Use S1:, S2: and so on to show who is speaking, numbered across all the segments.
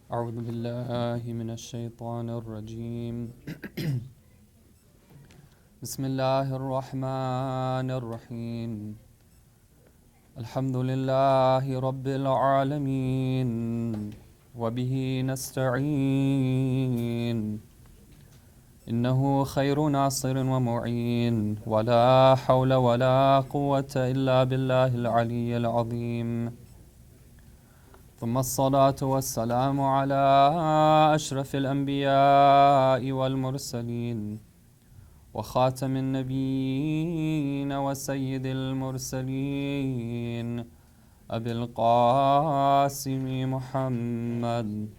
S1: أعوذ بالله من الشيطان الرجيم بسم الله الرحمن الرحيم الحمد لله رب العالمين وبه نستعين إنه خير ناصر ومعين ولا حول ولا قوة إلا بالله العلي العظيم ثم الصلاة والسلام على أشرف الأنبياء والمرسلين وخاتم النبيين وسيد المرسلين أبي القاسم محمد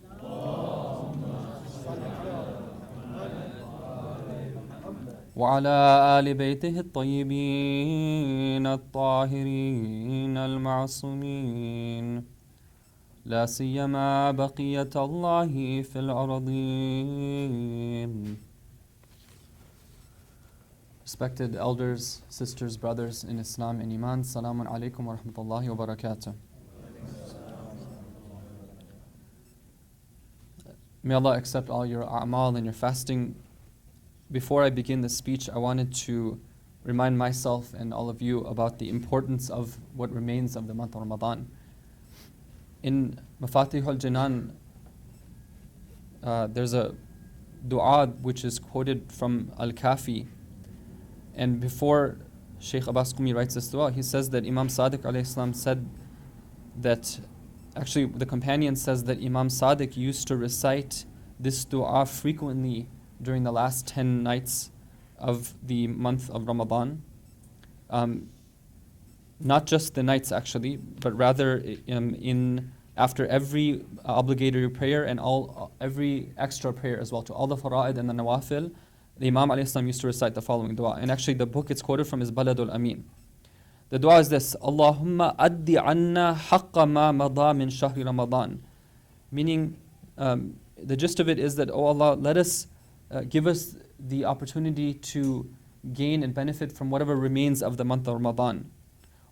S1: وعلى آل بيته الطيبين الطاهرين المعصومين لا سيما بقية الله في الأرضين. Respected elders, sisters, brothers in Islam and Iman, Assalamu alaikum wa rahmatullahi wa barakatuh. May Allah accept all your a'mal and your fasting. Before I begin the speech, I wanted to remind myself and all of you about the importance of what remains of the month of Ramadan. In Mafatihul Jinan, there's a dua which is quoted from Al-Kafi. And before Shaykh Abbas Qumi writes this dua, he says that Imam Sadiq alayhi salam said that, actually the companion says that Imam Sadiq used to recite this dua frequently during the last 10 nights of the month of Ramadan. Not just the nights actually, but rather after every obligatory prayer and every extra prayer as well, to all the fara'id and the nawafil, the Imam alayhi salam used to recite the following dua. And actually the book it's quoted from is Baladul Amin. The dua is this: Allahumma addi anna haqqa ma madha min shahri Ramadan. Meaning, the gist of it is that, oh Allah, let us give us the opportunity to gain and benefit from whatever remains of the month of Ramadan.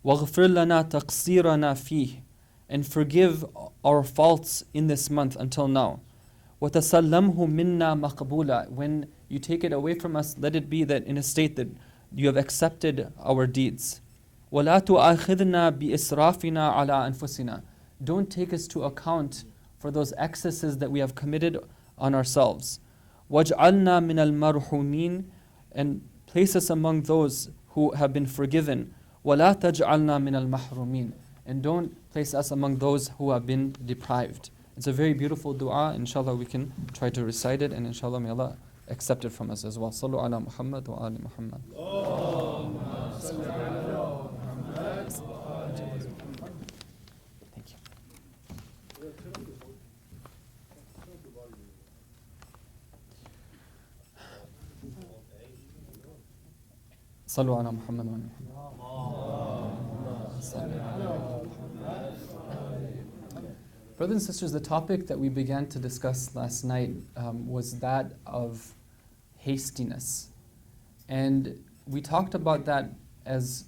S1: وَغْفِرْ لَنَا تَقْصِيرَنَا فِيهِ, and forgive our faults in this month until now. وَتَسَلَّمْهُ مِنَّا مَقْبُولًا, when you take it away from us, let it be that in a state that you have accepted our deeds. وَلَا تُؤَاخِذْنَا بِإِسْرَافِنَا عَلَىٰ أَنفُسِنَا, don't take us to account for those excesses that we have committed on ourselves. وَاجْعَلْنَا مِنَ الْمَرْحُومِينَ, and place us among those who have been forgiven. وَلَا تَجْعَلْنَا مِنَ الْمَحْرُومِينَ, and don't place us among those who have been deprived. It's a very beautiful dua. Inshallah we can try to recite it, and inshallah may Allah accept it from us as well. Sallu ala Muhammad wa ali Muhammad. Thank you. Sallu ala Muhammad wa ali Muhammad. Brothers and sisters, the topic that we began to discuss last night was that of hastiness. And we talked about that as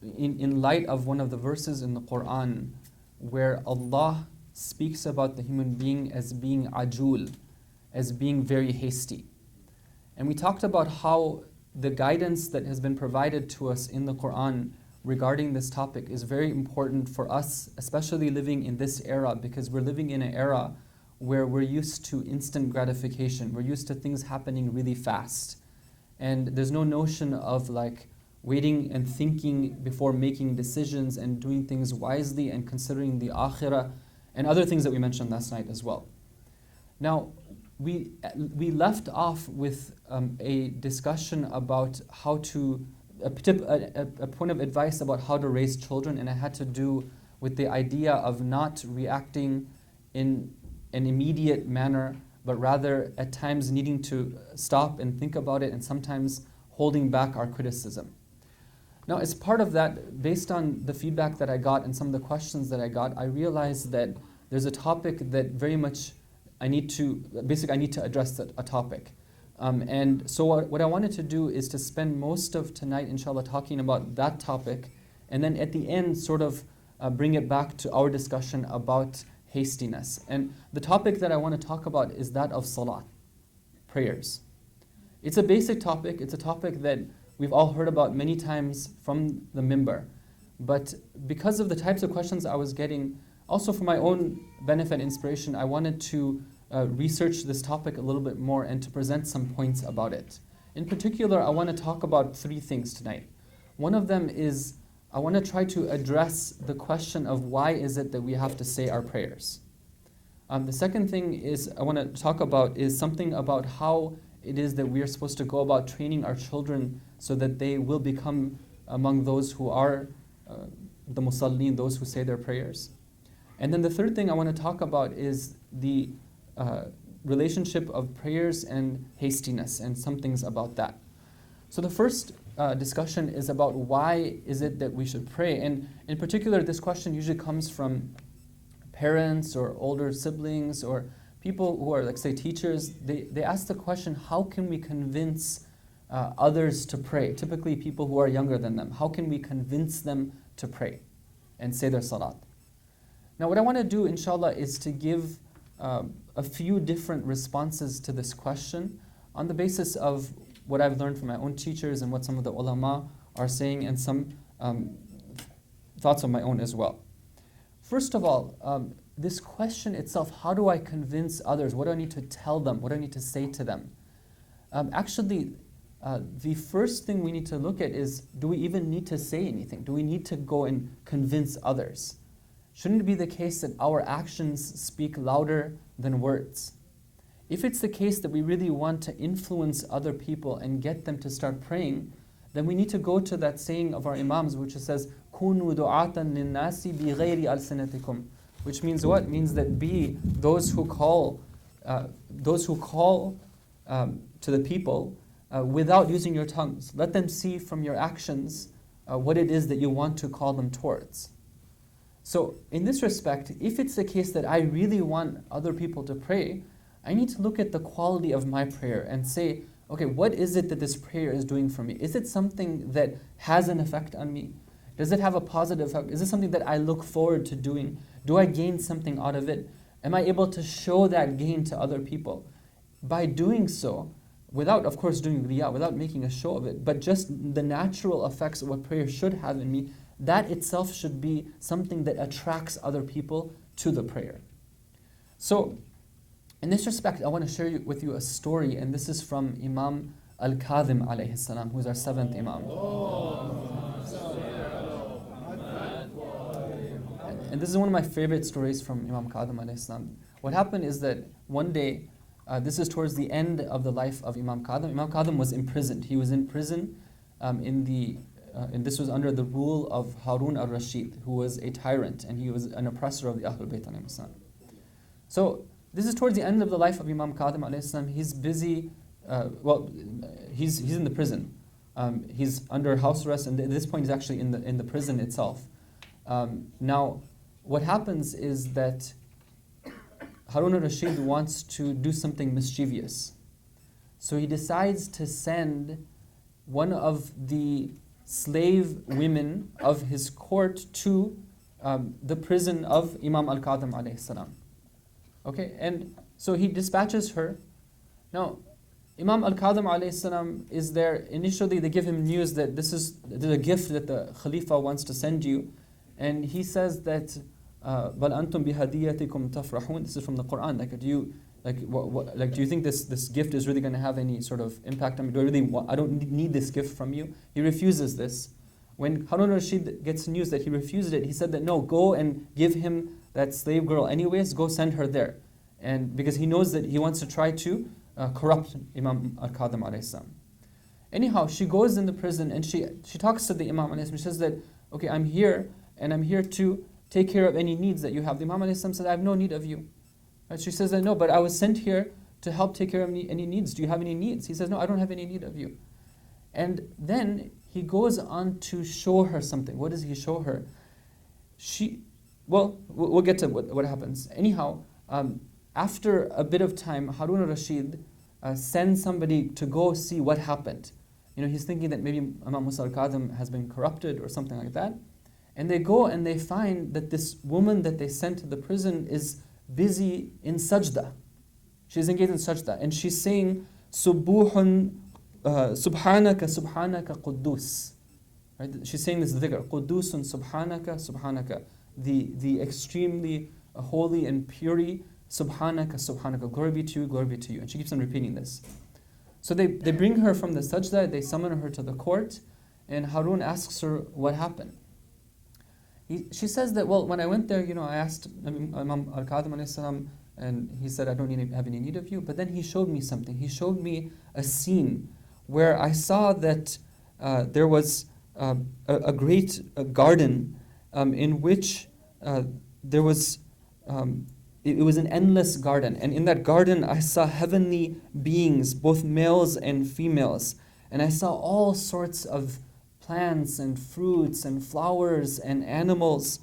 S1: in light of one of the verses in the Quran where Allah speaks about the human being as being ajul, as being very hasty. And we talked about how the guidance that has been provided to us in the Quran regarding this topic is very important for us, especially living in this era, because we're living in an era where we're used to instant gratification. We're used to things happening really fast. And there's no notion of like waiting and thinking before making decisions and doing things wisely and considering the akhirah and other things that we mentioned last night as well. Now, we left off with a discussion about how to a point of advice about how to raise children, and it had to do with the idea of not reacting in an immediate manner, but rather at times needing to stop and think about it, and sometimes holding back our criticism. Now, as part of that, based on the feedback that I got and some of the questions that I got, I realized that there's a topic that very much I need to address a topic. And so what I wanted to do is to spend most of tonight, inshallah, talking about that topic, and then at the end sort of bring it back to our discussion about hastiness. And the topic that I want to talk about is that of salat, prayers. It's a basic topic. It's a topic that we've all heard about many times from the mimbar. But because of the types of questions I was getting, also for my own benefit and inspiration, I wanted to research this topic a little bit more and to present some points about it. In particular, I want to talk about three things tonight. One of them is I want to try to address the question of why is it that we have to say our prayers. The second thing is I want to talk about is something about how it is that we are supposed to go about training our children so that they will become among those who are the musallin, those who say their prayers. And then the third thing I want to talk about is the relationship of prayers and hastiness and some things about that. So the first discussion is about why is it that we should pray. And in particular, this question usually comes from parents or older siblings or people who are, like, say, teachers. They ask the question, how can we convince others to pray? Typically people who are younger than them. How can we convince them to pray and say their salat? Now what I want to do, inshallah, is to give a few different responses to this question on the basis of what I've learned from my own teachers and what some of the ulama are saying, and some thoughts of my own as well. First of all, this question itself, how do I convince others? What do I need to tell them? What do I need to say to them? Actually, the first thing we need to look at is, do we even need to say anything? Do we need to go and convince others? Shouldn't it be the case that our actions speak louder than words? If it's the case that we really want to influence other people and get them to start praying, then we need to go to that saying of our imams, which says, "Kunu du'atan linnasi bi ghayri alsinatikum," which means what? It means that be those who call to the people without using your tongues. Let them see from your actions what it is that you want to call them towards. So in this respect, if it's the case that I really want other people to pray, I need to look at the quality of my prayer and say, okay, what is it that this prayer is doing for me? Is it something that has an effect on me? Does it have a positive effect? Is it something that I look forward to doing? Do I gain something out of it? Am I able to show that gain to other people? By doing so, without, of course, doing riyā, without making a show of it, but just the natural effects of what prayer should have in me, that itself should be something that attracts other people to the prayer. So, in this respect, I want to share with you a story, and this is from Imam Al-Kadhim alayhi salam, who is our seventh Imam. And this is one of my favorite stories from Imam Kadhim alayhi salam. What happened is that one day, this is towards the end of the life of Imam Kadhim. Imam Kadhim was imprisoned. He was in prison and this was under the rule of Harun al-Rashid, who was a tyrant, and he was an oppressor of the Ahlul Bayt alayhi salam. So, this is towards the end of the life of Imam Kadhim alayhi salam. He's busy, he's in the prison. He's under house arrest, and at this point he's actually in the prison itself. Now, what happens is that Harun al-Rashid wants to do something mischievous. So he decides to send one of the slave women of his court to the prison of Imam al-Kadhim alayhi salam. Okay, and so he dispatches her. Now, Imam al-Kadhim alayhi salam is there. Initially, they give him news that there's a gift that the Khalifa wants to send you. And he says that, بَلْ أَنْتُمْ بِهَدِيَّتِكُمْ تَفْرَحُونَ. This is from the Quran. Do you think this gift is really going to have any sort of impact on me? I don't need this gift from you. He refuses this. When Harun al-Rashid gets news that he refused it, he said that no, go and give him that slave girl anyways, go send her there. And because he knows that he wants to try to corrupt Imam al-Kadhim alayhi salam. Anyhow, she goes in the prison and she talks to the Imam alayhi salam. She says that, okay, I'm here and I'm here to take care of any needs that you have. The Imam alayhi salam said, I have no need of you. And she says that, no, but I was sent here to help take care of any needs. Do you have any needs? He says, no, I don't have any need of you. And then he goes on to show her something. What does he show her? We'll get to what happens. Anyhow, after a bit of time, Harun al-Rashid sends somebody to go see what happened. He's thinking that maybe Imam Musa al-Kadhim has been corrupted or something like that. And they go and they find that this woman that they sent to the prison is busy in sajda. She's engaged in sajda, and she's saying, Subuhun, Subhanaka, Subhanaka, Quddus. Right? She's saying this dhikr, Quddusun, Subhanaka, Subhanaka. The extremely holy and pure, Subhanaka, Subhanaka. Glory be to you, glory be to you. And she keeps on repeating this. So they bring her from the sajda, they summon her to the court, and Harun asks her what happened. She says that, well, when I went there, I asked Imam Al-Qadim alayhi salam, and he said, I don't have any need of you. But then he showed me something. He showed me a scene where I saw that there was a great garden in which there was, it was an endless garden. And in that garden, I saw heavenly beings, both males and females. And I saw all sorts of plants and fruits and flowers and animals.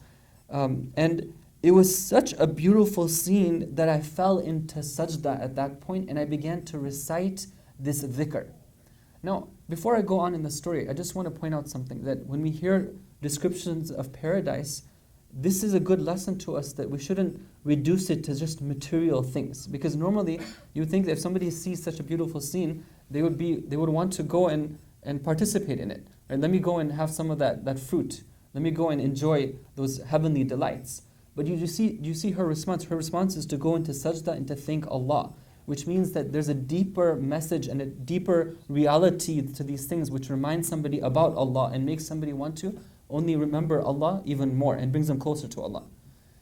S1: And it was such a beautiful scene that I fell into sajda at that point, and I began to recite this dhikr. Now, before I go on in the story, I just want to point out something, that when we hear descriptions of paradise, this is a good lesson to us that we shouldn't reduce it to just material things. Because normally, you would think that if somebody sees such a beautiful scene, they would want to go and participate in it. Right? Let me go and have some of that fruit. Let me go and enjoy those heavenly delights. But you see her response. Her response is to go into sajda and to thank Allah, which means that there's a deeper message and a deeper reality to these things which reminds somebody about Allah and makes somebody want to only remember Allah even more and brings them closer to Allah.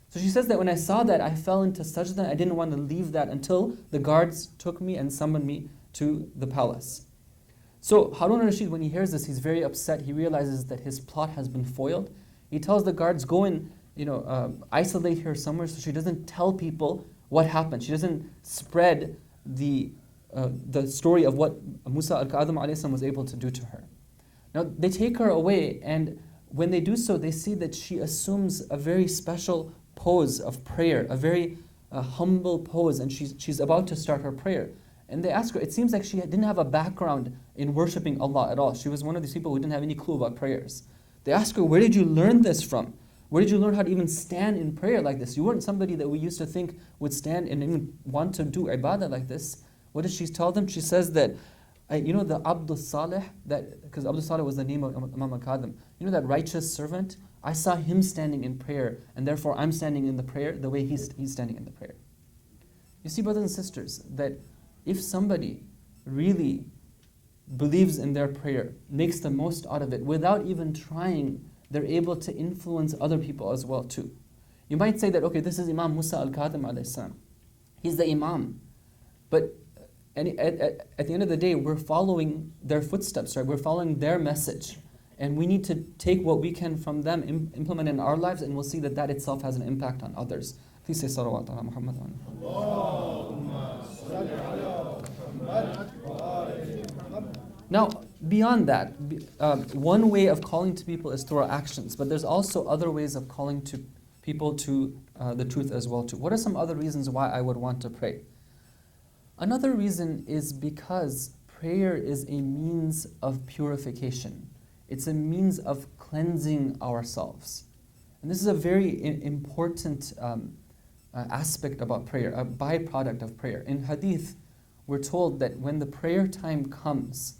S1: So she says that when I saw that, I fell into sajda. I didn't want to leave that until the guards took me and summoned me to the palace. So Harun al-Rashid, when he hears this, he's very upset. He realizes that his plot has been foiled. He tells the guards, go and isolate her somewhere so she doesn't tell people what happened. She doesn't spread the story of what Musa al-Kadhim alayhi salam was able to do to her. Now they take her away, and when they do so, they see that she assumes a very special pose of prayer, a very humble pose, and she's about to start her prayer. And they ask her, it seems like she didn't have a background in worshipping Allah at all. She was one of these people who didn't have any clue about prayers. They ask her, where did you learn this from? Where did you learn how to even stand in prayer like this? You weren't somebody that we used to think would stand and even want to do ibadah like this. What does she tell them? She says that, the Abdul Salih, because Abdul Salih was the name of Imam al-Kadhim, that righteous servant? I saw him standing in prayer, and therefore I'm standing in the prayer the way he's standing in the prayer. You see, brothers and sisters, that if somebody really believes in their prayer, makes the most out of it, without even trying, they're able to influence other people as well too. You might say that, okay, this is Imam Musa al-Kadhim alayhi salam. He's the Imam. But at the end of the day, we're following their footsteps, right? We're following their message. And we need to take what we can from them, implement in our lives, and we'll see that itself has an impact on others. Please say salawat ala Muhammad. Now, beyond that, one way of calling to people is through our actions, but there's also other ways of calling to people to the truth as well too. What are some other reasons why I would want to pray? Another reason is because prayer is a means of purification. It's a means of cleansing ourselves. And this is a very important aspect about prayer, a byproduct of prayer. In hadith, we're told that when the prayer time comes,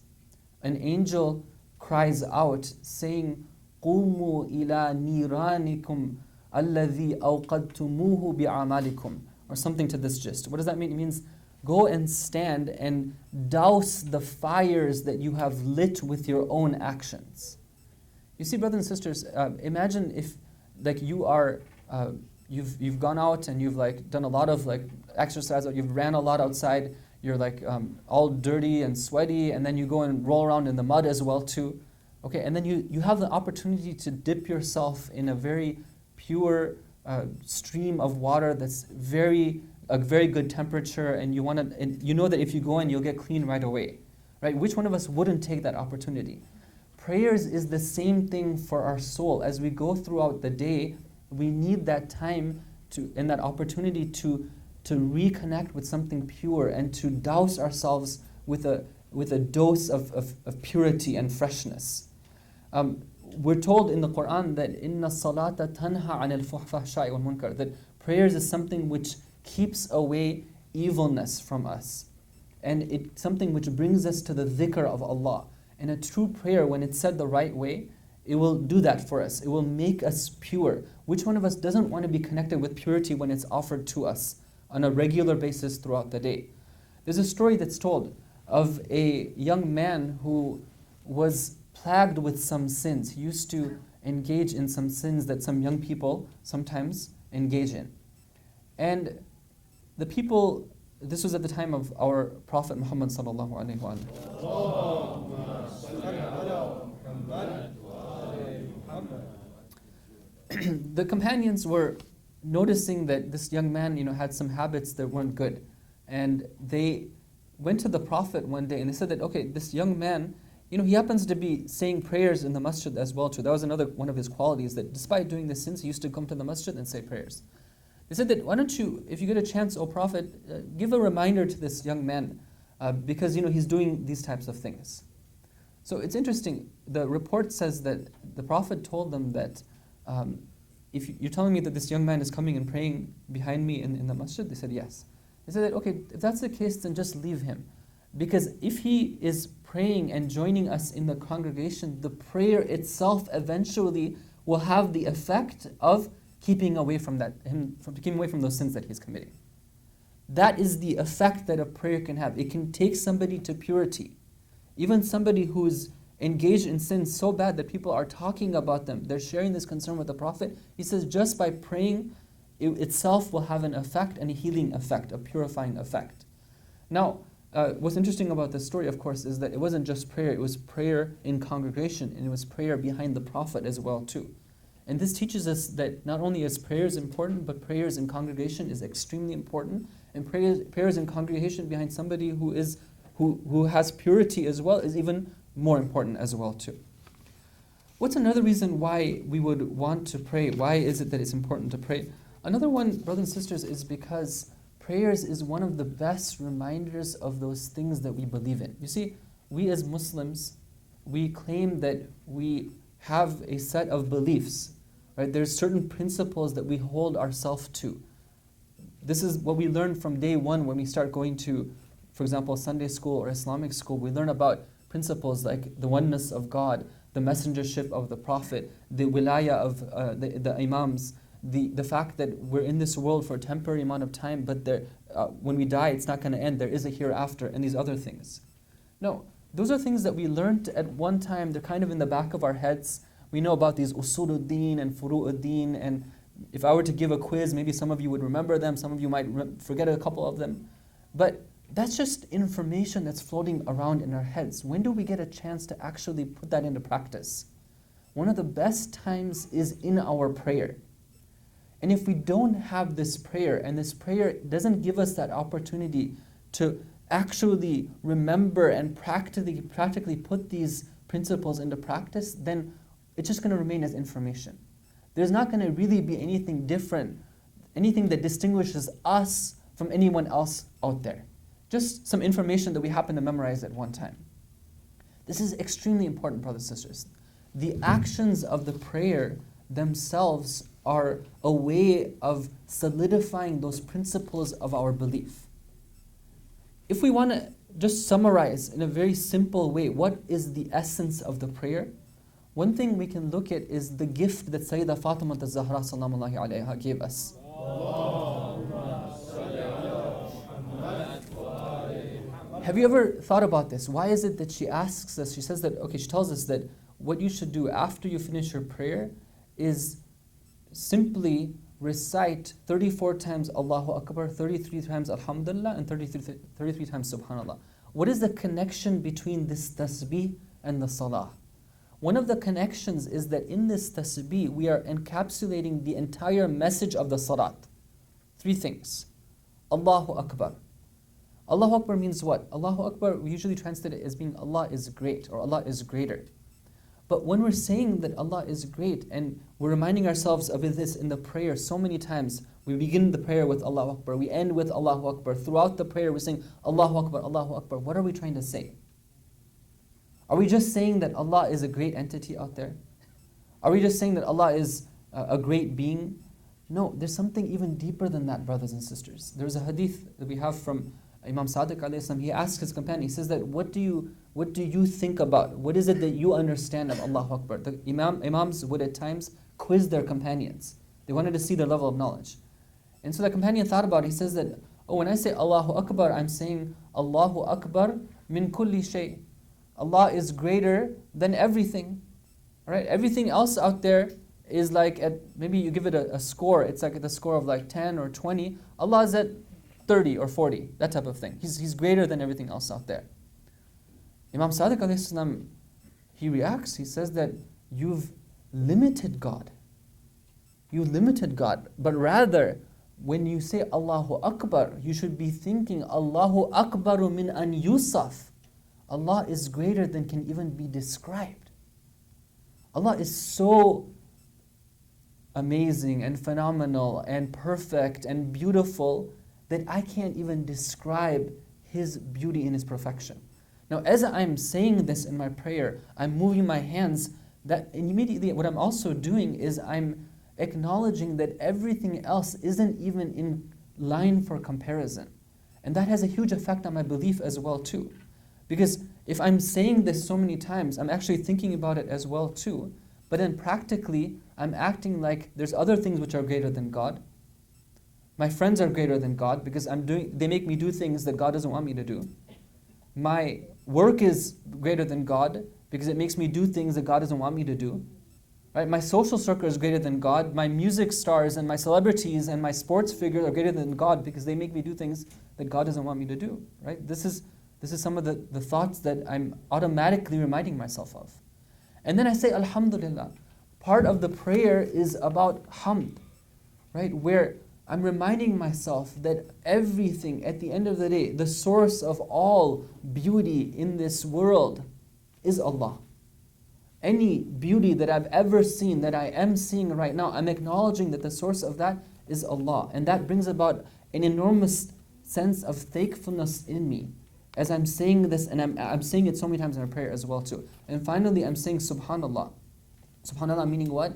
S1: an angel cries out saying, قُومُوا إِلَى نِيرَانِكُمْ الَّذِي أَوْقَدْتُمُوهُ بِعَمَالِكُمْ, or something to this gist. What does that mean? It means go and stand and douse the fires that you have lit with your own actions. You see, brothers and sisters, imagine if you are, you've gone out and you've done a lot of exercise, or you've ran a lot outside, you're all dirty and sweaty, and then you go and roll around in the mud as well too. Okay, and then you have the opportunity to dip yourself in a very pure stream of water that's a very good temperature, and you know that if you go in, you'll get clean right away. Right? Which one of us wouldn't take that opportunity? Prayers is the same thing for our soul. As we go throughout the day, we need that time and that opportunity to reconnect with something pure and to douse ourselves with a dose of purity and freshness. We're told in the Quran that inna salata tanha anil fahsha'i wal munkar, that prayers is something which keeps away evilness from us. And it's something which brings us to the dhikr of Allah. And a true prayer, when it's said the right way, it will do that for us. It will make us pure. Which one of us doesn't want to be connected with purity when it's offered to us on a regular basis throughout the day? There's a story that's told of a young man who was plagued with some sins. He used to engage in some sins that some young people sometimes engage in. And the people, this was at the time of our Prophet Muhammad sallallahu alaihi wasallam. The companions were noticing that this young man, had some habits that weren't good. And they went to the Prophet one day and they said that, okay, this young man, he happens to be saying prayers in the masjid as well too. That was another one of his qualities, that despite doing the sins, he used to come to the masjid and say prayers. They said that, why don't you, if you get a chance, O Prophet, give a reminder to this young man because, he's doing these types of things. So it's interesting. The report says that the Prophet told them that, if you're telling me that this young man is coming and praying behind me in the masjid, they said yes. They said that, okay, if that's the case, then just leave him. Because if he is praying and joining us in the congregation, the prayer itself eventually will have the effect of keeping away from keeping away from those sins that he's committing. That is the effect that a prayer can have. It can take somebody to purity. Even somebody who's engaged in sins so bad that people are talking about them, they're sharing this concern with the Prophet. He says just by praying, it itself will have an effect, and a healing effect, a purifying effect. Now, what's interesting about this story, of course, is that it wasn't just prayer, it was prayer in congregation, and it was prayer behind the Prophet as well too. And this teaches us that not only is prayers important, but prayers in congregation is extremely important, and prayers in congregation behind somebody who has purity as well is even more important as well too. What's another reason why we would want to pray? Why is it that it's important to pray? Another one, brothers and sisters, is because prayers is one of the best reminders of those things that we believe in. You see, we as Muslims, we claim that we have a set of beliefs, right? There's certain principles that we hold ourselves to. This is what we learn from day one when we start going to, for example, Sunday school or Islamic school. We learn about principles like the oneness of God, the messengership of the Prophet, the wilaya of the imams, the fact that we're in this world for a temporary amount of time, but when we die, it's not going to end. There is a hereafter, and these other things. No, those are things that we learned at one time. They're kind of in the back of our heads. We know about these usuluddin and furu'uddin, and if I were to give a quiz, maybe some of you would remember them, some of you might forget a couple of them. But that's just information that's floating around in our heads. When do we get a chance to actually put that into practice? One of the best times is in our prayer. And if we don't have this prayer, and this prayer doesn't give us that opportunity to actually remember and practically put these principles into practice, then it's just going to remain as information. There's not going to really be anything different, anything that distinguishes us from anyone else out there. Just some information that we happen to memorize at one time. This is extremely important, brothers and sisters. The actions of the prayer themselves are a way of solidifying those principles of our belief. If we want to just summarize in a very simple way, what is the essence of the prayer? One thing we can look at is the gift that Sayyidah Fatima az-Zahra salamullahi alayha gave us. Have you ever thought about this? Why is it that she asks us, she says that, okay, she tells us that what you should do after you finish your prayer is simply recite 34 times Allahu Akbar, 33 times Alhamdulillah, and 33 times Subhanallah. What is the connection between this tasbih and the salah? One of the connections is that in this tasbih, we are encapsulating the entire message of the salat. Three things. Allahu Akbar. Allahu Akbar means what? Allahu Akbar, we usually translate it as being Allah is great, or Allah is greater. But when we're saying that Allah is great, and we're reminding ourselves of this in the prayer so many times, we begin the prayer with Allahu Akbar, we end with Allahu Akbar. Throughout the prayer, we're saying Allahu Akbar, Allahu Akbar. What are we trying to say? Are we just saying that Allah is a great entity out there? Are we just saying that Allah is a great being? No, there's something even deeper than that, brothers and sisters. There's a hadith that we have from Imam Sadiq alayhi salam. He asks his companion, he says that, what do you think about? What is it that you understand of Allahu Akbar? The Imams would at times quiz their companions. They wanted to see their level of knowledge. And so the companion thought about it. He says that, oh, when I say Allahu Akbar, I'm saying Allahu Akbar min kulli shay. Allah is greater than everything. Right? Everything else out there is like, maybe you give it a score, it's like at the score of like 10 or 20. Allah is at 30 or 40, that type of thing. He's greater than everything else out there. Imam Sadiq alayhi salam, he reacts, he says that you've limited God. You limited God, but rather, when you say Allahu Akbar, you should be thinking Allahu Akbaru min an yusaf. Allah is greater than can even be described. Allah is so amazing and phenomenal and perfect and beautiful that I can't even describe His beauty and His perfection. Now, as I'm saying this in my prayer, I'm moving my hands, that immediately what I'm also doing is I'm acknowledging that everything else isn't even in line for comparison. And that has a huge effect on my belief as well too. Because if I'm saying this so many times, I'm actually thinking about it as well too. But then practically, I'm acting like there's other things which are greater than God. My friends are greater than God because they make me do things that God doesn't want me to do. My work is greater than God because it makes me do things that God doesn't want me to do. Right? My social circle is greater than God. My music stars and my celebrities and my sports figures are greater than God because they make me do things that God doesn't want me to do. Right? This is some of the thoughts that I'm automatically reminding myself of. And then I say, Alhamdulillah. Part of the prayer is about hamd, right? Where I'm reminding myself that everything, at the end of the day, the source of all beauty in this world is Allah. Any beauty that I've ever seen, that I am seeing right now, I'm acknowledging that the source of that is Allah. And that brings about an enormous sense of thankfulness in me as I'm saying this, and I'm saying it so many times in our prayer as well too. And finally, I'm saying Subhanallah. Subhanallah meaning what?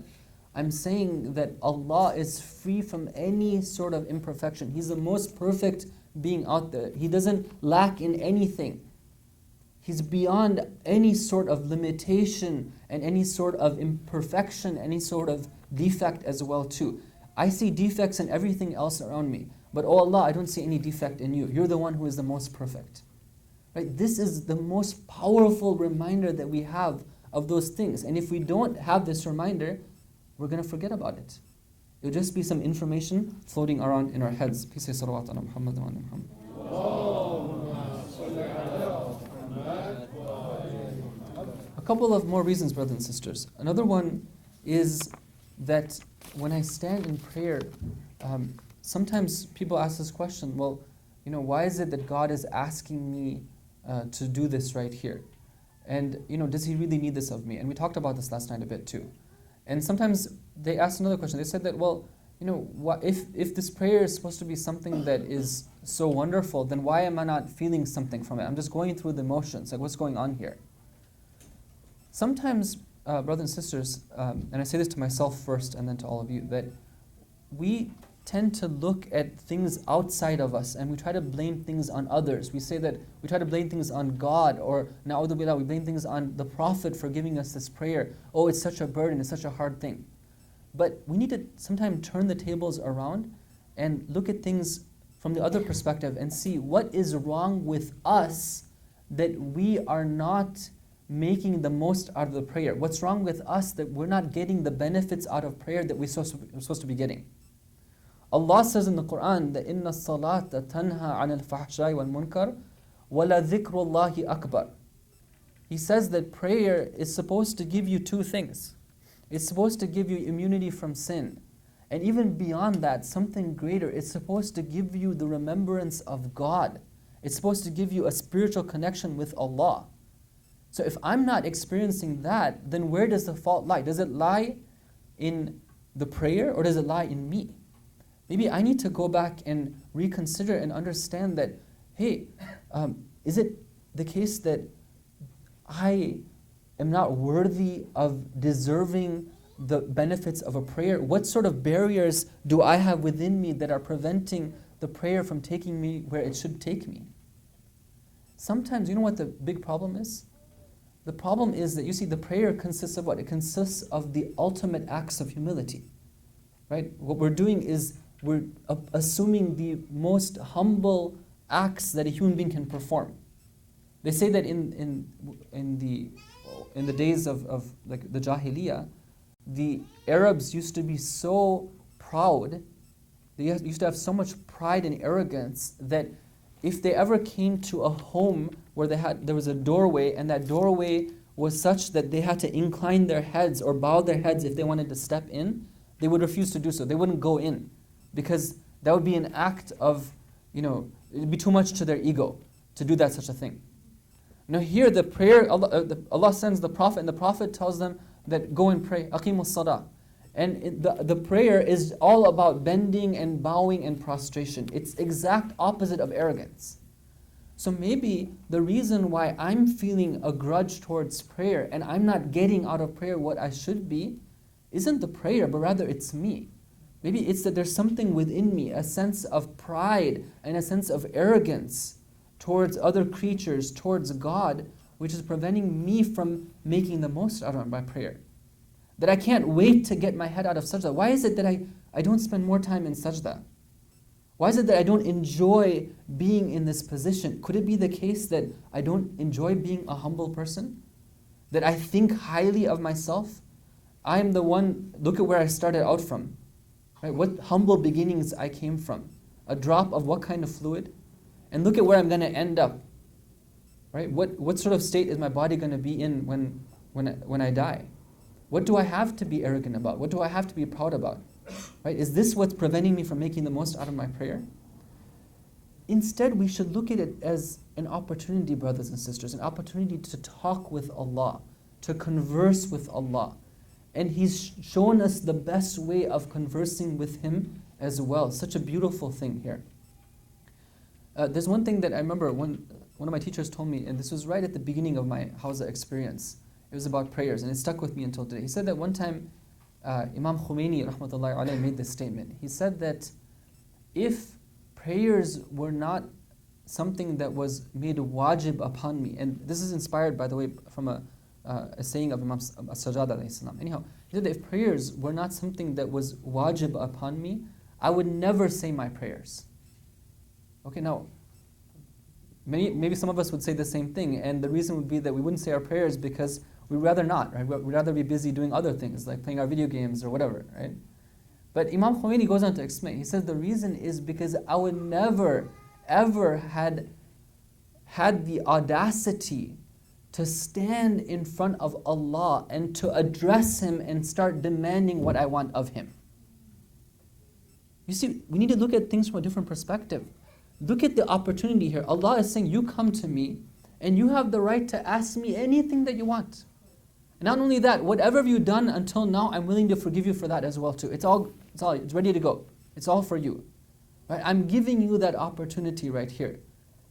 S1: I'm saying that Allah is free from any sort of imperfection. He's the most perfect being out there. He doesn't lack in anything. He's beyond any sort of limitation and any sort of imperfection, any sort of defect as well too. I see defects in everything else around me. But oh Allah, I don't see any defect in you. You're the one who is the most perfect. Right? This is the most powerful reminder that we have of those things. And if we don't have this reminder, we're going to forget about it. It'll just be some information floating around in our heads. Please say salawat ala Muhammad wa ala Muhammad. A couple of more reasons, brothers and sisters. Another one is that when I stand in prayer, sometimes people ask this question, well, why is it that God is asking me to do this right here? And, does He really need this of me? And we talked about this last night a bit too. And sometimes they asked another question. They said that, well, if this prayer is supposed to be something that is so wonderful, then why am I not feeling something from it? I'm just going through the motions. Like, what's going on here? Sometimes, brothers and sisters, and I say this to myself first and then to all of you, that we tend to look at things outside of us and we try to blame things on others. We say that we try to blame things on God, or na'udhu billah, we blame things on the Prophet for giving us this prayer. Oh, it's such a burden, it's such a hard thing. But we need to sometimes turn the tables around and look at things from the other perspective and see what is wrong with us that we are not making the most out of the prayer. What's wrong with us that we're not getting the benefits out of prayer that we're supposed to be getting? Allah says in the Quran that inna salata tanha anil fahsha'i wal munkar wala dhikrullahi akbar. He says that prayer is supposed to give you two things. It's supposed to give you immunity from sin. And even beyond that, something greater. It's supposed to give you the remembrance of God. It's supposed to give you a spiritual connection with Allah. So if I'm not experiencing that, then where does the fault lie? Does it lie in the prayer or does it lie in me? Maybe I need to go back and reconsider and understand that, hey, is it the case that I am not worthy of deserving the benefits of a prayer? What sort of barriers do I have within me that are preventing the prayer from taking me where it should take me? Sometimes, you know what the big problem is? The problem is that, you see, the prayer consists of what? It consists of the ultimate acts of humility. Right? What we're doing is we're assuming the most humble acts that a human being can perform. They say that in the days of like the Jahiliyyah, the Arabs used to be so proud, they used to have so much pride and arrogance that if they ever came to a home where there was a doorway, and that doorway was such that they had to incline their heads or bow their heads if they wanted to step in, they would refuse to do so. They wouldn't go in because that would be an act of, it'd be too much to their ego to do that such a thing. Now here the prayer, Allah sends the Prophet, and the Prophet tells them that go and pray, aqimus salah. And the prayer is all about bending and bowing and prostration. It's exact opposite of arrogance. So maybe the reason why I'm feeling a grudge towards prayer and I'm not getting out of prayer what I should be isn't the prayer, but rather it's me. Maybe it's that there's something within me, a sense of pride and a sense of arrogance towards other creatures, towards God, which is preventing me from making the most out of my prayer. That I can't wait to get my head out of sajda. Why is it that I don't spend more time in sajda? Why is it that I don't enjoy being in this position? Could it be the case that I don't enjoy being a humble person? That I think highly of myself? I am the one, look at where I started out from. Right? What humble beginnings I came from. A drop of what kind of fluid? And look at where I'm going to end up. Right? What sort of state is my body going to be in when I die? What do I have to be arrogant about? What do I have to be proud about? Right? Is this what's preventing me from making the most out of my prayer? Instead, we should look at it as an opportunity, brothers and sisters, an opportunity to talk with Allah, to converse with Allah. And He's shown us the best way of conversing with Him as well. Such a beautiful thing here. There's one thing that I remember one of my teachers told me, and this was right at the beginning of my Hawza experience. It was about prayers, and it stuck with me until today. He said that one time, Imam Khomeini rahmatullahi alayhi made this statement. He said that if prayers were not something that was made wajib upon me, and this is inspired, by the way, from a saying of Imam As-Sajjad alayhi salam. Anyhow, he said that if prayers were not something that was wajib upon me, I would never say my prayers. Okay, now, maybe some of us would say the same thing, and the reason would be that we wouldn't say our prayers because we'd rather not, right? We'd rather be busy doing other things, like playing our video games or whatever, right? But Imam Khomeini goes on to explain. He says the reason is because I would never, ever had the audacity to stand in front of Allah and to address Him and start demanding what I want of Him. You see, we need to look at things from a different perspective. Look at the opportunity here. Allah is saying, you come to me and you have the right to ask me anything that you want. And not only that, whatever you've done until now, I'm willing to forgive you for that as well too. It's ready to go. It's all for you. Right? I'm giving you that opportunity right here.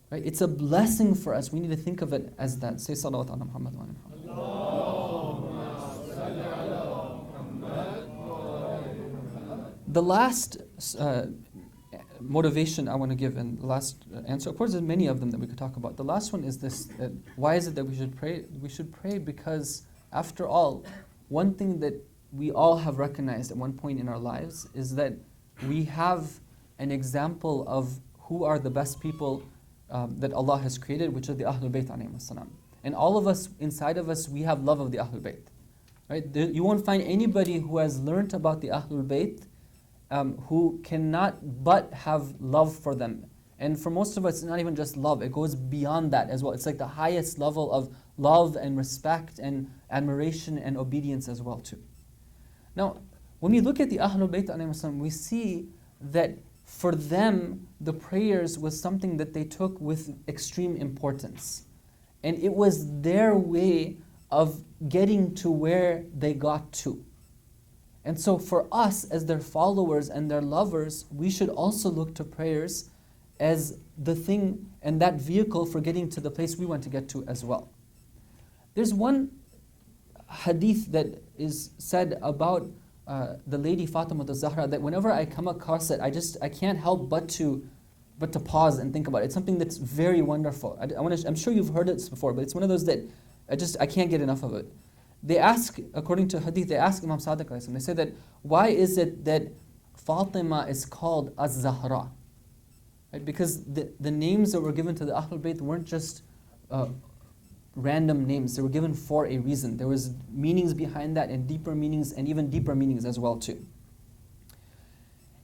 S1: Right? It's a blessing for us. We need to think of it as that. Say salawat ala Muhammad wa ala Muhammad. The last motivation I want to give, and the last answer, of course there's many of them that we could talk about. The last one is this, why is it that we should pray? We should pray because, after all, one thing that we all have recognized at one point in our lives is that we have an example of who are the best people that Allah has created, which are the Ahlul Bayt alayhim salam. And all of us, inside of us, we have love of the Ahlul Bayt. Right? You won't find anybody who has learnt about the Ahlul Bayt who cannot but have love for them. And for most of us, it's not even just love, it goes beyond that as well. It's like the highest level of love and respect and admiration and obedience as well too. Now, when we look at the Ahlul Bayt alayhim salam, we see that for them, the prayers was something that they took with extreme importance. And it was their way of getting to where they got to. And so for us, as their followers and their lovers, we should also look to prayers as the thing and that vehicle for getting to the place we want to get to as well. There's one hadith that is said about the lady Fatima al-Zahra, that whenever I come across it, I can't help but to pause and think about it. It's something that's very wonderful. I'm sure you've heard it before, but it's one of those that I can't get enough of it. They ask, according to hadith, they ask Imam Sadiq, they say that, why is it that Fatima is called Az-Zahra? Right? Because the names that were given to the Ahlul Bayt weren't just random names. They were given for a reason. There was meanings behind that, and deeper meanings, and even deeper meanings as well too.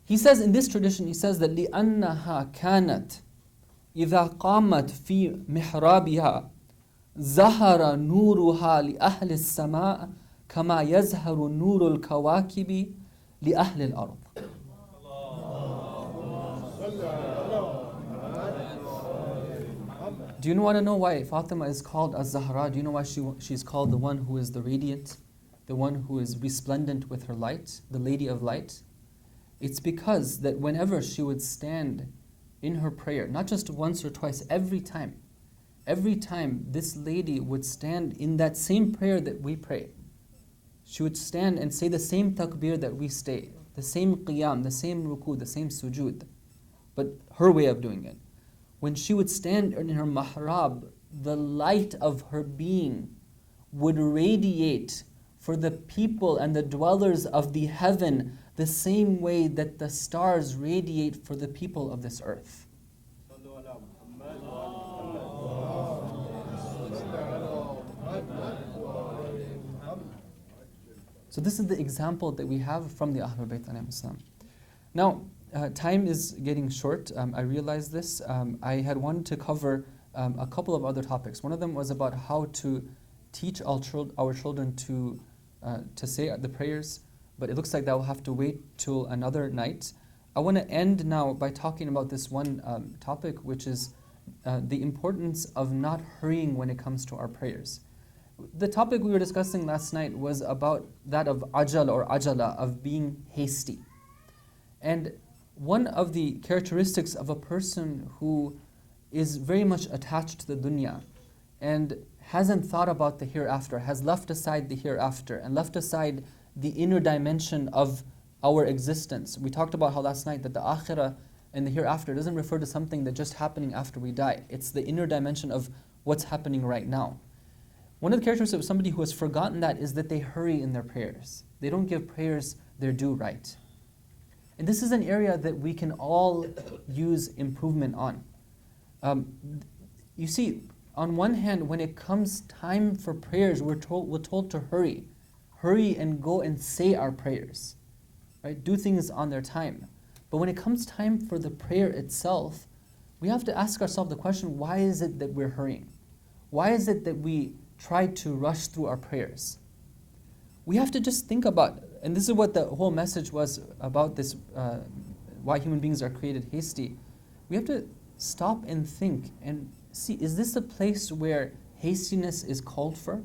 S1: He says in this tradition, he says that لِأَنَّهَا كَانَتْ إِذَا قَامَتْ فِي مِحْرَابِهَا زَهَرَ نُورُهَا لِأَهْلِ السَّمَاءِ كَمَا يَزْهَرُ نُورُ الْكَوَاكِبِ لِأَهْلِ الْأَرْضِ. Do you want to know why Fatima is called Az-Zahra? Do you know why she's called the one who is the radiant, the one who is resplendent with her light, the Lady of Light? It's because that whenever she would stand in her prayer, not just once or twice, every time this lady would stand in that same prayer that we pray, she would stand and say the same takbir that we say, the same qiyam, the same ruku, the same sujood, but her way of doing it. When she would stand in her mahrab, the light of her being would radiate for the people and the dwellers of the heaven the same way that the stars radiate for the people of this earth. So this is the example that we have from the Ahlul Bayt alayhim salam. Now, time is getting short. I realize this. I had wanted to cover a couple of other topics. One of them was about how to teach our children to say the prayers, but it looks like that will have to wait till another night. I want to end now by talking about this one topic, which is the importance of not hurrying when it comes to our prayers. The topic we were discussing last night was about that of ajal or ajala, of being hasty. And one of the characteristics of a person who is very much attached to the dunya and hasn't thought about the hereafter, has left aside the hereafter and left aside the inner dimension of our existence. We talked about how last night that the akhirah and the hereafter doesn't refer to something that's just happening after we die. It's the inner dimension of what's happening right now. One of the characteristics of somebody who has forgotten that is that they hurry in their prayers. They don't give prayers their due right. And this is an area that we can all use improvement on. You see, on one hand, when it comes time for prayers, we're told to hurry. Hurry and go and say our prayers. Right? Do things on their time. But when it comes time for the prayer itself, we have to ask ourselves the question, why is it that we're hurrying? Why is it that we try to rush through our prayers? We have to just think about, and this is what the whole message was about this, why human beings are created hasty. We have to stop and think and see, is this a place where hastiness is called for?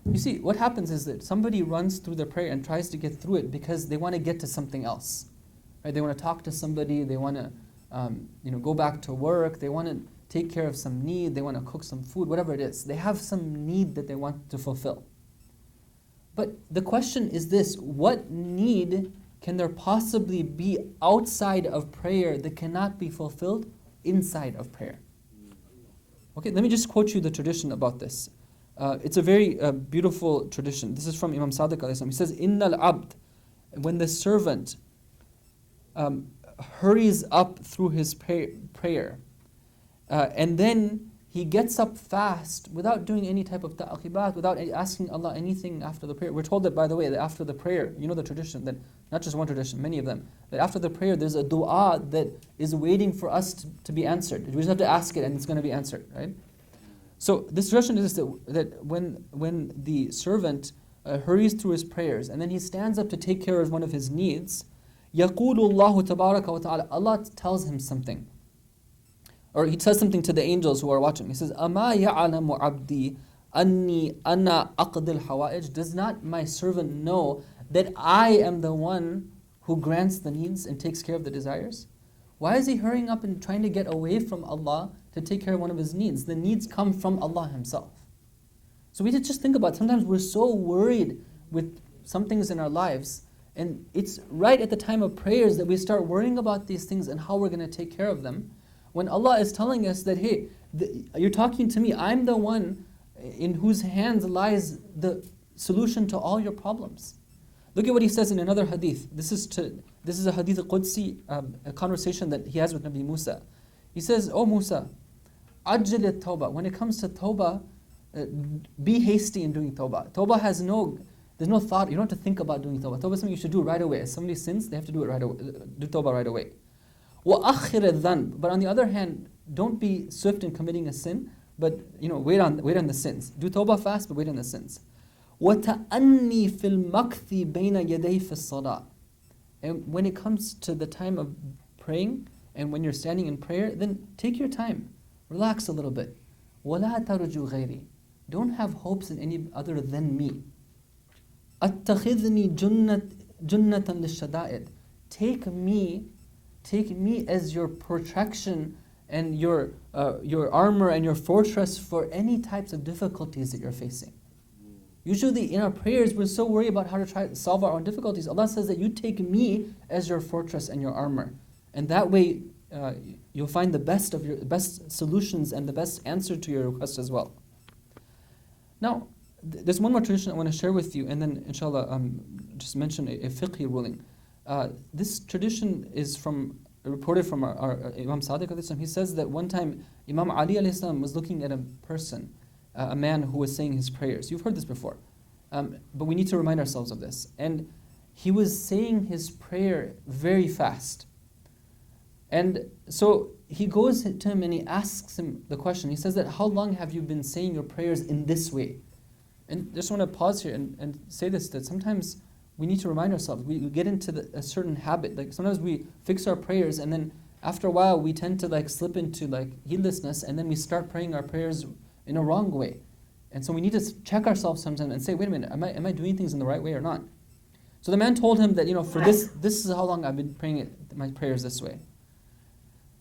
S1: You see, what happens is that somebody runs through their prayer and tries to get through it because they want to get to something else. Right? They want to talk to somebody, they want to go back to work, they want to take care of some need, they want to cook some food, whatever it is. They have some need that they want to fulfill. But the question is this, what need can there possibly be outside of prayer that cannot be fulfilled inside of prayer? Okay, let me just quote you the tradition about this. It's a very beautiful tradition. This is from Imam Sadiq alayhi salam. He says, Innal abd, when the servant hurries up through his prayer, and then he gets up fast without doing any type of ta'qibat, without asking Allah anything after the prayer. We're told that, by the way, that after the prayer, you know the tradition, that not just one tradition, many of them, that after the prayer there's a dua that is waiting for us to be answered. We just have to ask it and it's going to be answered, right? So this tradition is that when the servant hurries through his prayers and then he stands up to take care of one of his needs, يَقُولُ اللَّهُ تَبَارَكَ وَتَعَالَى, Allah tells him something. Or he says something to the angels who are watching. He says, أَمَا يَعْلَمُ عَبْدِي أَنِّي أَنَا أَقْضِي الْحَوَائِجِ. Does not my servant know that I am the one who grants the needs and takes care of the desires? Why is he hurrying up and trying to get away from Allah to take care of one of his needs? The needs come from Allah Himself. So we just think about, sometimes we're so worried with some things in our lives, and it's right at the time of prayers that we start worrying about these things and how we're going to take care of them, when Allah is telling us that, hey, you're talking to me, I'm the one in whose hands lies the solution to all your problems. Look at what he says in another hadith. This is a hadith Qudsi, a conversation that he has with Nabi Musa. He says, "Oh Musa, ajjal at-tawbah." When it comes to tawbah, be hasty in doing tawbah. Tawbah there's no thought. You don't have to think about doing tawbah. Tawbah is something you should do right away. As somebody sins, they have to do it right away. Do tawbah right away. وَأَخِّرَ الذَّنْبِ. But on the other hand, don't be swift in committing a sin, but wait on the sins. Do tawbah fast, but wait on the sins. وَتَأَنِّي فِي الْمَكْثِ بَيْنَ يَدَيْ فِي الصَّلَاةِ. And when it comes to the time of praying, and when you're standing in prayer, then take your time. Relax a little bit. وَلَا تَرْجُوا غَيْرِي. Don't have hopes in any other than me. أَتَّخِذْنِي جُنَّةً لِلشَّدَائِدِ. Take me as your protection and your armor and your fortress for any types of difficulties that you're facing. Usually in our prayers, we're so worried about how to try to solve our own difficulties. Allah says that you take me as your fortress and your armor. And that way, you'll find the best solutions and the best answer to your request as well. Now, there's one more tradition I want to share with you, and then inshallah, just mention a fiqhi ruling. This tradition is reported from our Imam Sadiq. He says that one time Imam Ali was looking at a person, a man who was saying his prayers. You've heard this before, but we need to remind ourselves of this. And he was saying his prayer very fast. And so he goes to him and he asks him the question. He says that, how long have you been saying your prayers in this way? And I just want to pause here and say this, that sometimes we need to remind ourselves. We get into a certain habit. Like sometimes we fix our prayers, and then after a while we tend to slip into heedlessness, and then we start praying our prayers in a wrong way. And so we need to check ourselves sometimes and say, wait a minute, am I doing things in the right way or not? So the man told him that, for this is how long I've been praying my prayers this way.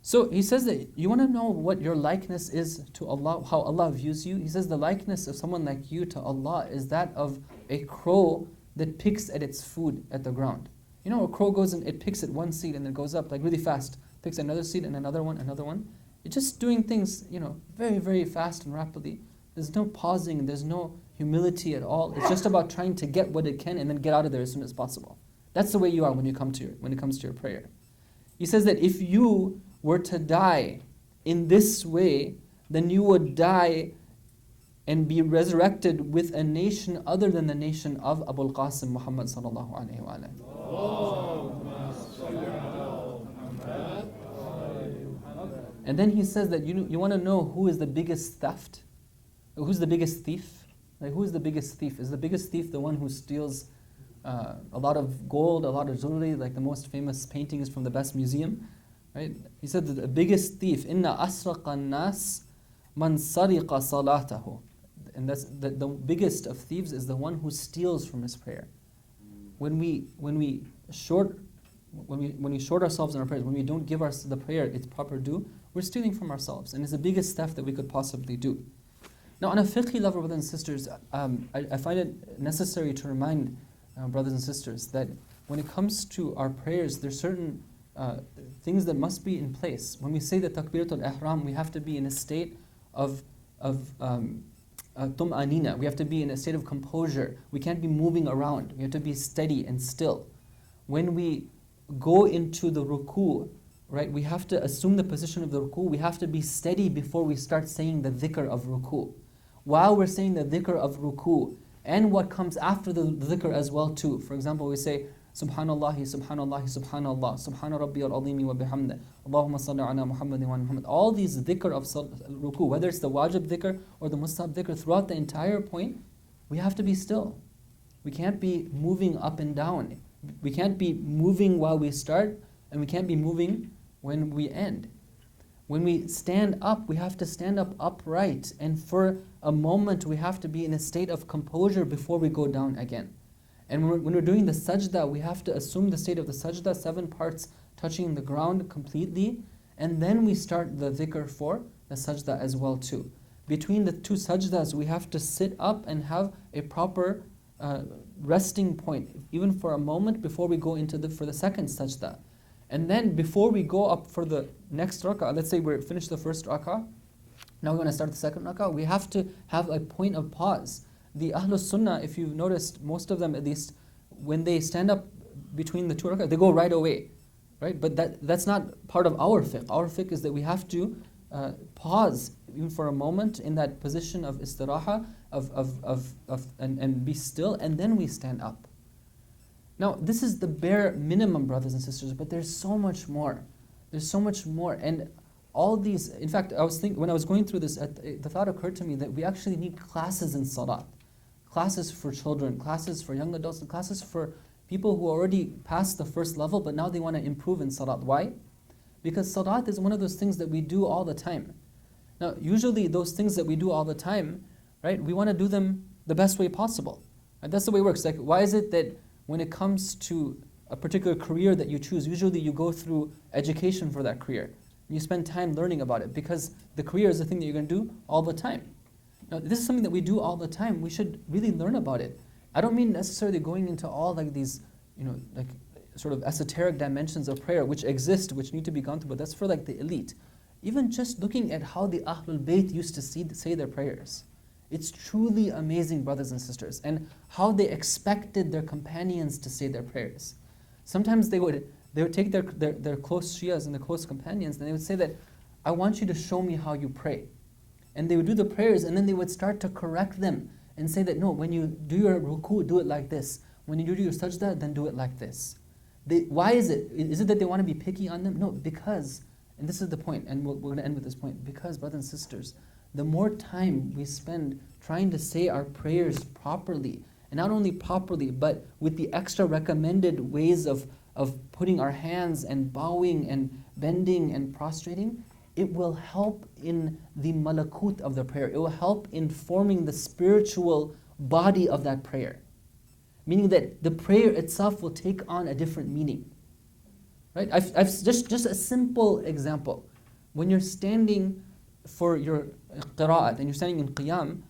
S1: So he says that you want to know what your likeness is to Allah, how Allah views you. He says the likeness of someone like you to Allah is that of a crow that picks at its food at the ground. A crow goes and it picks at one seed and then goes up really fast, picks another seed and another one. It's just doing things, very, very fast and rapidly. There's no pausing, there's no humility at all. It's just about trying to get what it can and then get out of there as soon as possible. That's the way you are when it comes to your prayer. He says that if you were to die in this way, then you would die and be resurrected with a nation other than the nation of Abul Qasim Muhammad sallallahu alaihi wasallam. And then he says that you want to know who is the biggest theft? Who's the biggest thief? Who is the biggest thief? Is the biggest thief the one who steals a lot of gold, a lot of jewelry, like the most famous paintings from the best museum? Right? He said that the biggest thief, inna asraqa nas man sariqa salatahu. And that's the biggest of thieves is the one who steals from his prayer. When we short ourselves in our prayers, when we don't give the prayer its proper due, we're stealing from ourselves, and it's the biggest theft that we could possibly do. Now, on a fiqhi level, brothers and sisters, I find it necessary to remind brothers and sisters that when it comes to our prayers, there's certain things that must be in place. When we say the takbiratul ihram, we have to be in a state of tum'anina. We have to be in a state of composure. We can't be moving around. We have to be steady and still. When we go into the ruku', right, we have to assume the position of the ruku'. We have to be steady before we start saying the dhikr of ruku'. While we're saying the dhikr of ruku' and what comes after the dhikr as well too. For example, we say Subhanallah, Subhanallah, Subhanallah, Subhana Rabbi al-Azimi wa bihamdi, Allahumma salli ala Muhammadin wa Muhammad. All these dhikr of ruku', whether it's the wajib dhikr or the mustahab dhikr, throughout the entire point, we have to be still. We can't be moving up and down. We can't be moving while we start, and we can't be moving when we end. When we stand up, we have to stand up upright, and for a moment we have to be in a state of composure before we go down again. And when we're doing the sajda, we have to assume the state of the sajda, 7 parts touching the ground completely, and then we start the dhikr for the sajda as well too. Between the 2 sajdas, we have to sit up and have a proper resting point, even for a moment before we go into for the second sajda. And then before we go up for the next rak'ah, let's say we're finished the first rak'ah, now we're going to start the second rak'ah, we have to have a point of pause. The Ahlul Sunnah, if you've noticed, most of them at least, when they stand up between the two rak'ah, they go right away. Right? But that's not part of our fiqh. Our fiqh is that we have to pause even for a moment in that position of istiraha, and be still, and then we stand up. Now, this is the bare minimum, brothers and sisters, but there's so much more. There's so much more. And all these, in fact, I was thinking, when I was going through this, the thought occurred to me that we actually need classes in salat. Classes for children, classes for young adults, and classes for people who already passed the first level, but now they want to improve in salat. Why? Because salat is one of those things that we do all the time. Now, usually those things that we do all the time, right, we want to do them the best way possible. Right? That's the way it works. Like, why is it that when it comes to a particular career that you choose, usually you go through education for that career. And you spend time learning about it, because the career is the thing that you're going to do all the time. Now, this is something that we do all the time. We should really learn about it. I don't mean necessarily going into all like these, like sort of esoteric dimensions of prayer which exist, which need to be gone through, but that's for like the elite. Even just looking at how the Ahlul Bayt used to say their prayers. It's truly amazing, brothers and sisters, and how they expected their companions to say their prayers. Sometimes they would take their close Shias and their close companions, and they would say that, I want you to show me how you pray. And they would do the prayers, and then they would start to correct them and say that, no, when you do your ruku, do it like this. When you do your sajda, then do it like this. Why is it? Is it that they want to be picky on them? No, because, and this is the point, and we're going to end with this point, because, brothers and sisters, the more time we spend trying to say our prayers properly, and not only properly, but with the extra recommended ways of putting our hands and bowing and bending and prostrating, it will help in the malakut of the prayer. It will help in forming the spiritual body of that prayer. Meaning that the prayer itself will take on a different meaning. Right? I've just a simple example. When you're standing for your qira'at and you're standing in qiyam,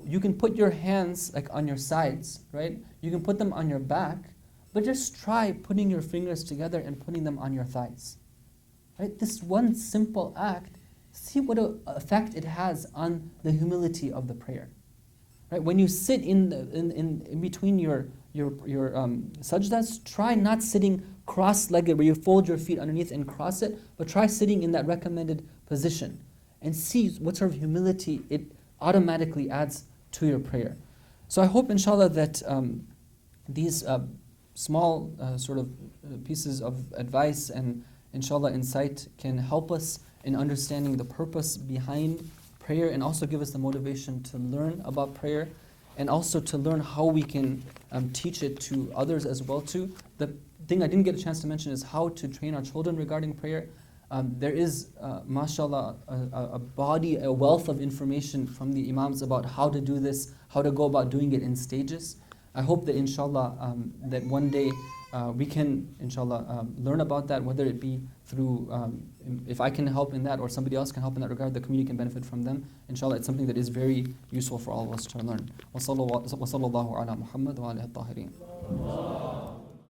S1: you can put your hands like on your sides, right? You can put them on your back, but just try putting your fingers together and putting them on your thighs. Right? This one simple act, see what an effect it has on the humility of the prayer. Right? When you sit in between your sajdas, try not sitting cross-legged where you fold your feet underneath and cross it, but try sitting in that recommended position and see what sort of humility it automatically adds to your prayer. So I hope, inshallah, that these small sort of pieces of advice and inshallah insight can help us in understanding the purpose behind prayer, and also give us the motivation to learn about prayer, and also to learn how we can teach it to others as well too. The thing I didn't get a chance to mention is how to train our children regarding prayer. There is, mashallah, a wealth of information from the imams about how to do this, how to go about doing it in stages. I hope that inshallah, that one day we can, inshallah, learn about that, whether it be through, if I can help in that or somebody else can help in that regard, the community can benefit from them. Inshallah, it's something that is very useful for all of us to learn. وَصَلَّى اللَّهُ عَلَى مُحَمَّدٍ وَعَلَى الطَّاهِرِينَ.